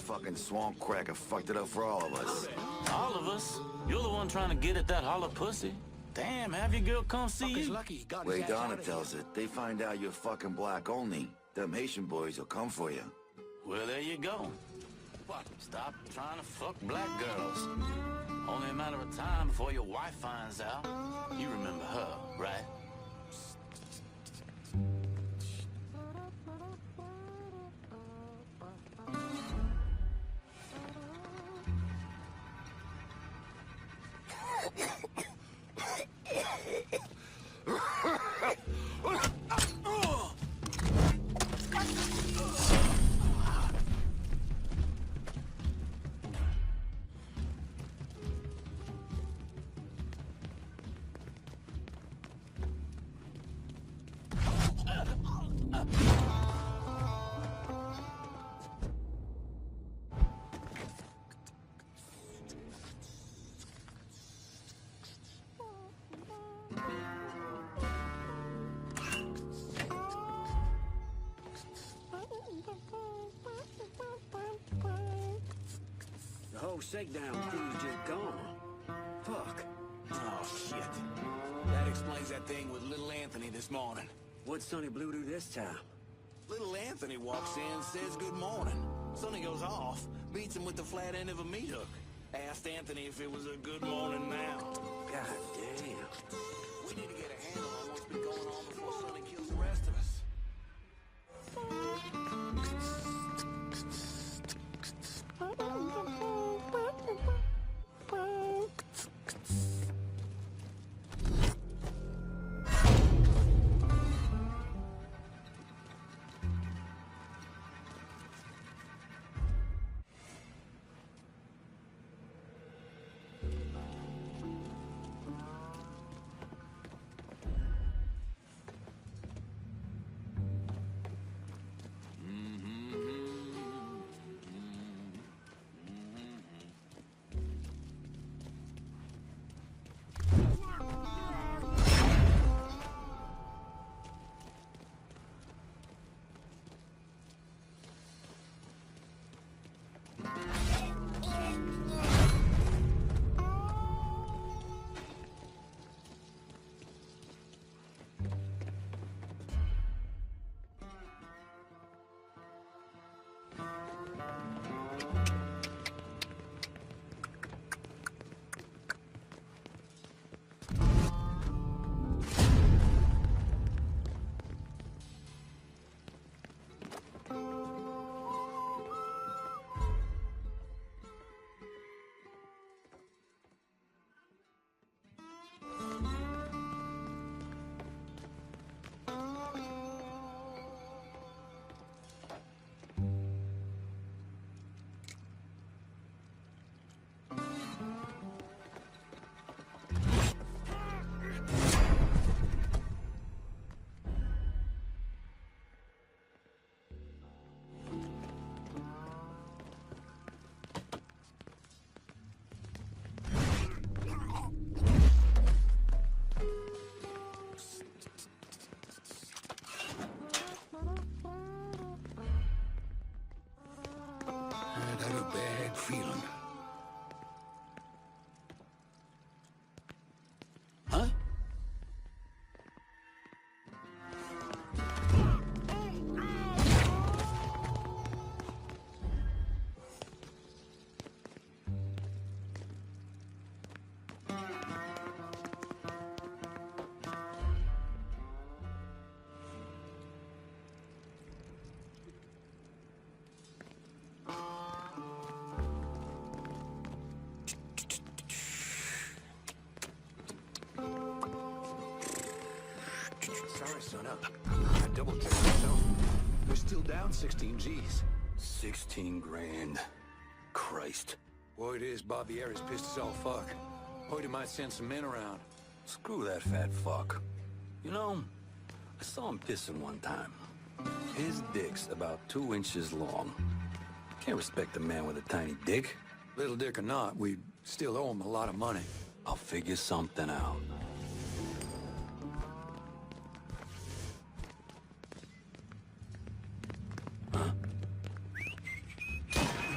fucking swamp cracker fucked it up for all of us. All of us? You're the one trying to get at that hollow pussy. Damn, have your girl come see you. Way Donna tells it, they find out you're fucking black only. Them Haitian boys will come for you. Well, there you go. What? Stop trying to fuck black girls. Only a matter of time before your wife finds out. You remember her, right? The whole shakedown crew's just gone. Fuck. Oh, shit. That explains that thing with little Anthony this morning. What'd Sonny Blue do this time? Little Anthony walks in, says good morning. Sonny goes off, beats him with the flat end of a meat hook. Asked Anthony if it was a good morning now. God damn. We need to get a handle on what's been going on before Sonny kills the rest of us. Feeling. Huh? Sorry, son. I double-checked myself. We're still down 16 G's. 16 grand. Christ. Boy, it is. Bobby Harris pissed us all fuck. Hoyt might send some men around. Screw that fat fuck. You know, I saw him pissing one time. His dick's about 2 inches long. Can't respect a man with a tiny dick. Little dick or not, we still owe him a lot of money. I'll figure something out.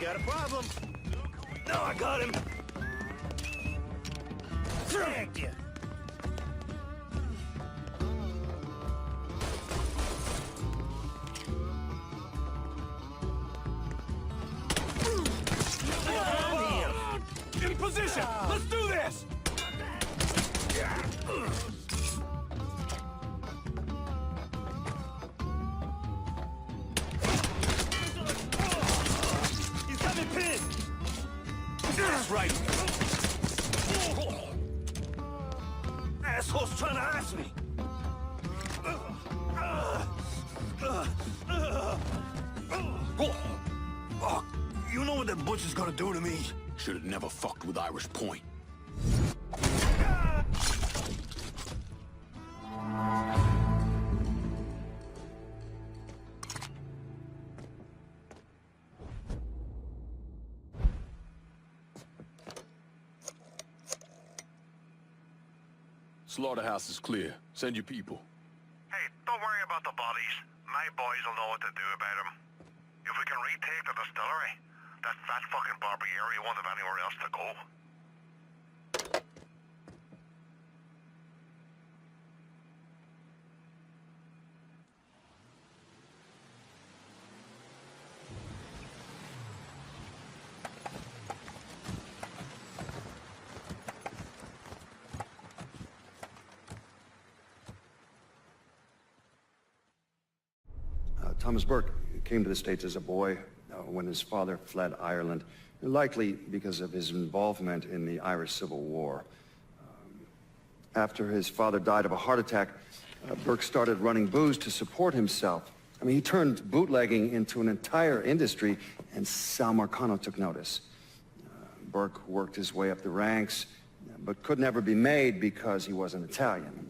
You got a problem. No, I got him. Dragged you. In position! Let's do this! He's got me pinned. That's right. Asshole's trying to ask me. Oh, you know what that butcher's gonna do to me? Should have never fucked with Irish Point. Slaughterhouse is clear. Send your people. Hey, don't worry about the bodies. My boys will know what to do about them. If we can retake the distillery, that fat fucking Barbieri won't have anywhere else to go. Thomas Burke came to the States as a boy when his father fled Ireland, likely because of his involvement in the Irish Civil War. After his father died of a heart attack, Burke started running booze to support himself. I mean, he turned bootlegging into an entire industry, and Sal Marcano took notice. Burke worked his way up the ranks, but could never be made because he wasn't Italian.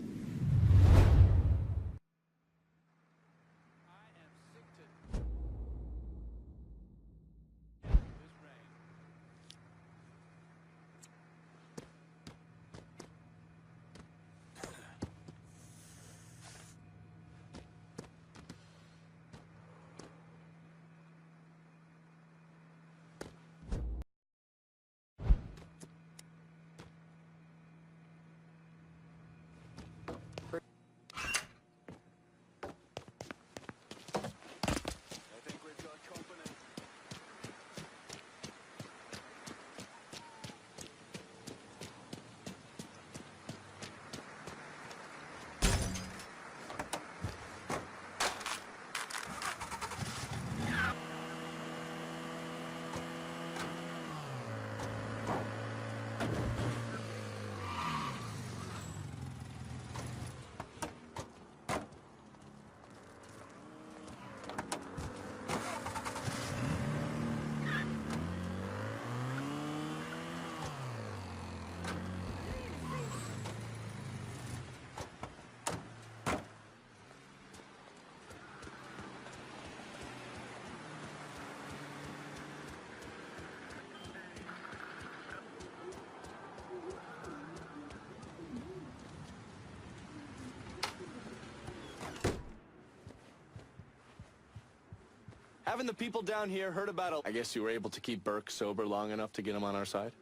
Haven't the people down here heard about a... I guess you were able to keep Burke sober long enough to get him on our side?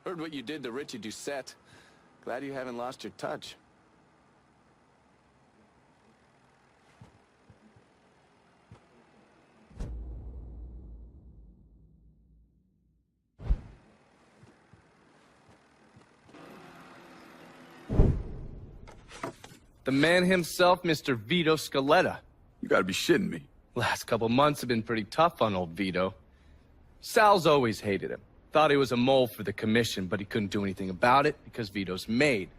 Heard what you did to Richie Doucette. Glad you haven't lost your touch. The man himself, Mr. Vito Scaletta. You gotta be shitting me. Last couple months have been pretty tough on old Vito. Sal's always hated him. Thought he was a mole for the commission, but he couldn't do anything about it because Vito's made.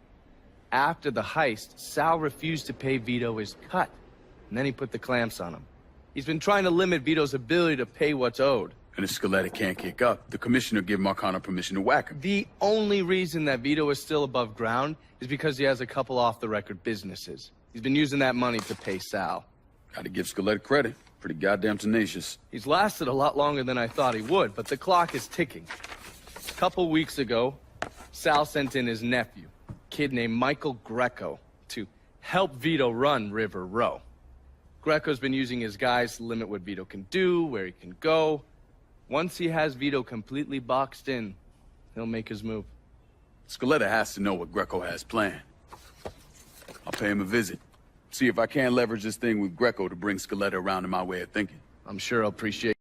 After the heist, Sal refused to pay Vito his cut, and then he put the clamps on him. He's been trying to limit Vito's ability to pay what's owed. And if Scaletta can't kick up, the commissioner give Marcano permission to whack him. The only reason that Vito is still above ground is because he has a couple off-the-record businesses. He's been using that money to pay Sal. Gotta give Scaletta credit. Pretty goddamn tenacious. He's lasted a lot longer than I thought he would, but the clock is ticking. A couple weeks ago, Sal sent in his nephew, a kid named Michael Greco, to help Vito run River Row. Greco's been using his guys to limit what Vito can do, where he can go. Once he has Vito completely boxed in, he'll make his move. Scaletta has to know what Greco has planned. I'll pay him a visit. See if I can't leverage this thing with Greco to bring Scaletta around to my way of thinking. I'm sure he'll appreciate.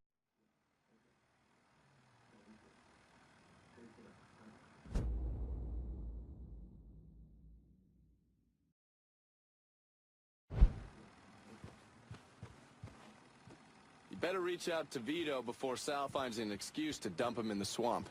You better reach out to Vito before Sal finds an excuse to dump him in the swamp.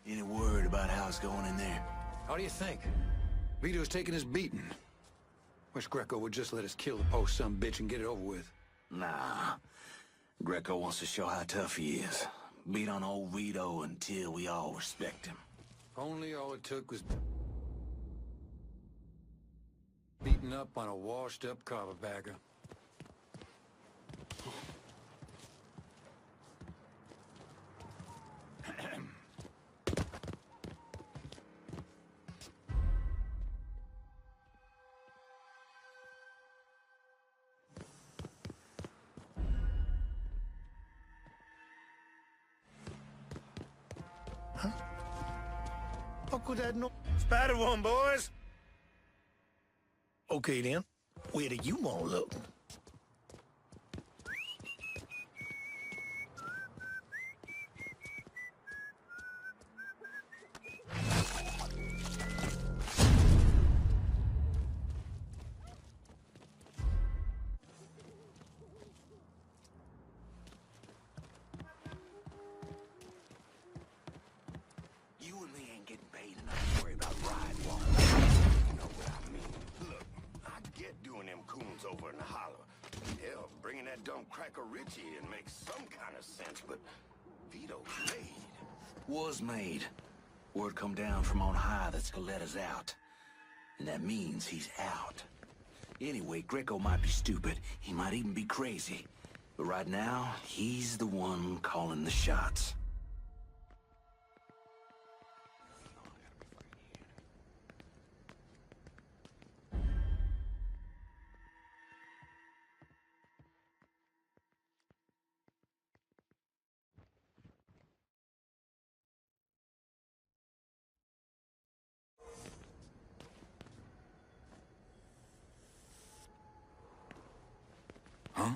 Any word about how it's going in there? How do you think? Vito's taking his beating. Wish Greco would just let us kill the post some bitch and get it over with. Nah. Greco wants to show how tough he is. Beat on old Vito until we all respect him. If only all it took was beating up on a washed-up carpetbagger. Fuck with that no... Spider one, boys. Okay, then. Where do you want to look? You and me ain't getting paid enough to worry about ride walk. You know what I mean? Look, I get doing them coons over in the holler. Hell, bringing that dumb cracker Richie in makes some kind of sense, but Vito's made. Was made. Word come down from on high that Scaletta's out. And that means he's out. Anyway, Greco might be stupid. He might even be crazy. But right now, he's the one calling the shots. Huh?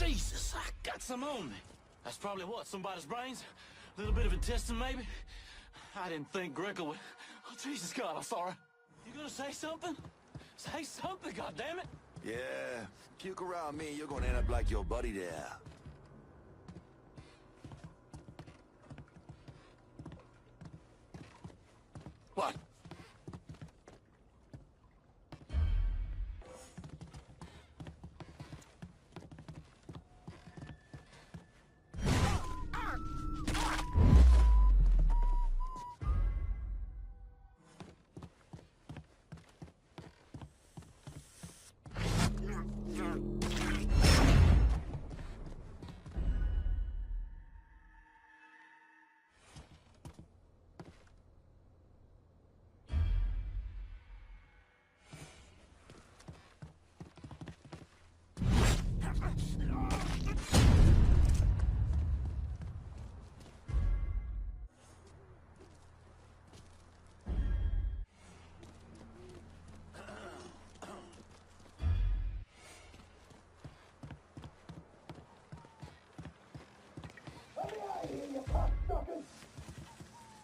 Jesus, I got some on me. That's probably what, somebody's brains? A little bit of intestine, maybe? I didn't think Greco would... Oh, Jesus God, I'm sorry. You gonna say something? Say something, goddammit! Yeah, puke around me, you're gonna end up like your buddy there. What?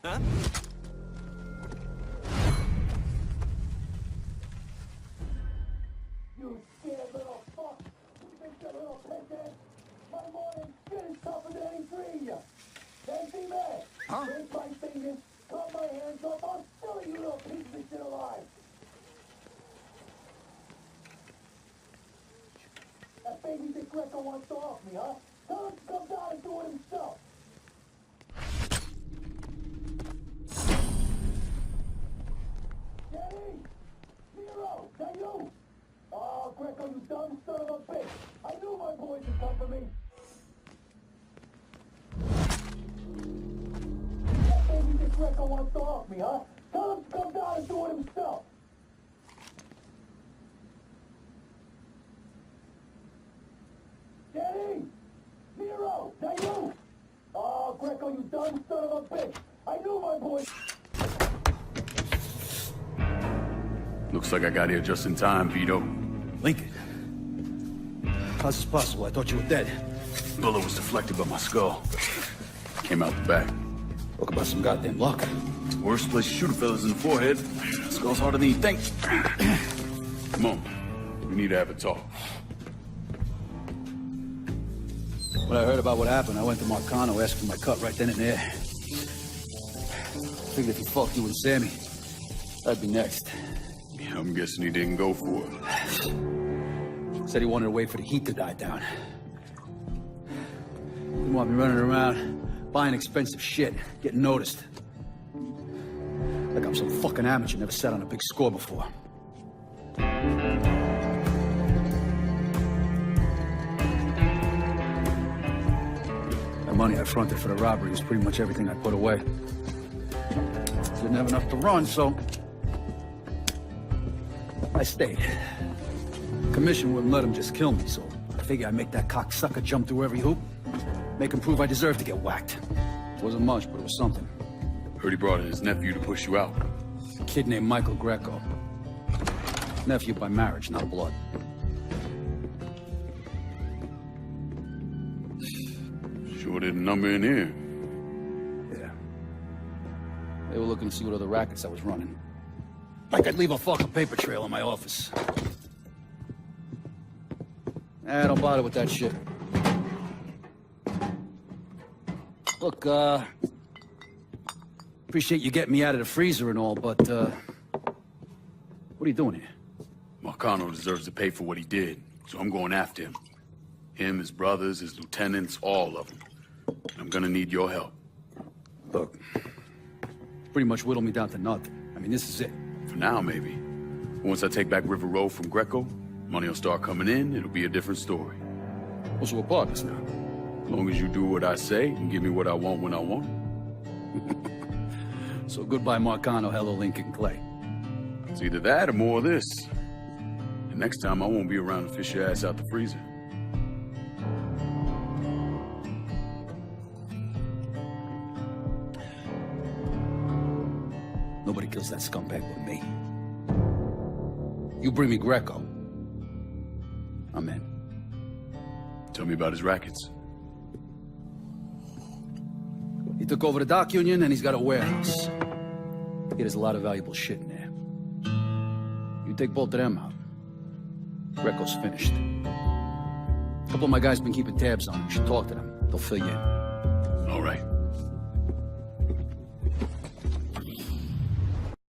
Huh? You scared little fuck! You think you're a little pisshead? My morning shit is tougher than any tree! Can't see me! Huh? Break my fingers, cut my hands off, I'll still eat you little pieces of shit alive! That baby Dick Greco wants to off me, huh? Tell him to come down and do it himself! Jenny! Zero! Is that you? Oh, Greco, you dumb son of a bitch! I knew my boys would come for me! That baby Dick Greco wants to off me, huh? Tell him to come down and do it himself! Jenny! Zero! Is that you? Oh, Greco, you dumb son of a bitch! I knew my boys... Looks like I got here just in time, Vito. Lincoln. How's this possible? I thought you were dead. Bullet was deflected by my skull. Came out the back. Talk about some goddamn luck. Worst place to shoot a fella's in the forehead. Skull's harder than you think. Come on. We need to have a talk. When I heard about what happened, I went to Marcano, asked for my cut right then and there. Figured if he fucked you and Sammy, I'd be next. Yeah, I'm guessing he didn't go for it. Said he wanted to wait for the heat to die down. Didn't want me running around, buying expensive shit, getting noticed. Like I'm some fucking amateur, never sat on a big score before. The money I fronted for the robbery was pretty much everything I put away. Didn't have enough to run, so I stayed. Commission wouldn't let him just kill me, so I figured I'd make that cocksucker jump through every hoop. Make him prove I deserve to get whacked. Wasn't much, but it was something. Heard he brought in his nephew to push you out. A kid named Michael Greco. Nephew by marriage, not blood. Sure did a number in here. Yeah. They were looking to see what other rackets I was running. Like I'd leave a fucking paper trail in my office. Don't bother with that shit. Look, appreciate you getting me out of the freezer and all, but, what are you doing here? Marcano deserves to pay for what he did, so I'm going after him. Him, his brothers, his lieutenants, all of them. And I'm gonna need your help. Look, pretty much whittle me down to nothing. I mean, this is it. For now, maybe. Once I take back River Road from Greco, money will start coming in, it'll be a different story. Well, so we're partners now. As long as you do what I say and give me what I want when I want it. So goodbye, Marcano, hello, Lincoln Clay. It's either that or more of this. And next time, I won't be around to fish your ass out the freezer. Nobody kills that scumbag but me. You bring me Greco, I'm in. Tell me about his rackets. He took over the dock union and he's got a warehouse. He has a lot of valuable shit in there. You take both of them out, Greco's finished. A couple of my guys been keeping tabs on him. You should talk to them. They'll fill you in. All right.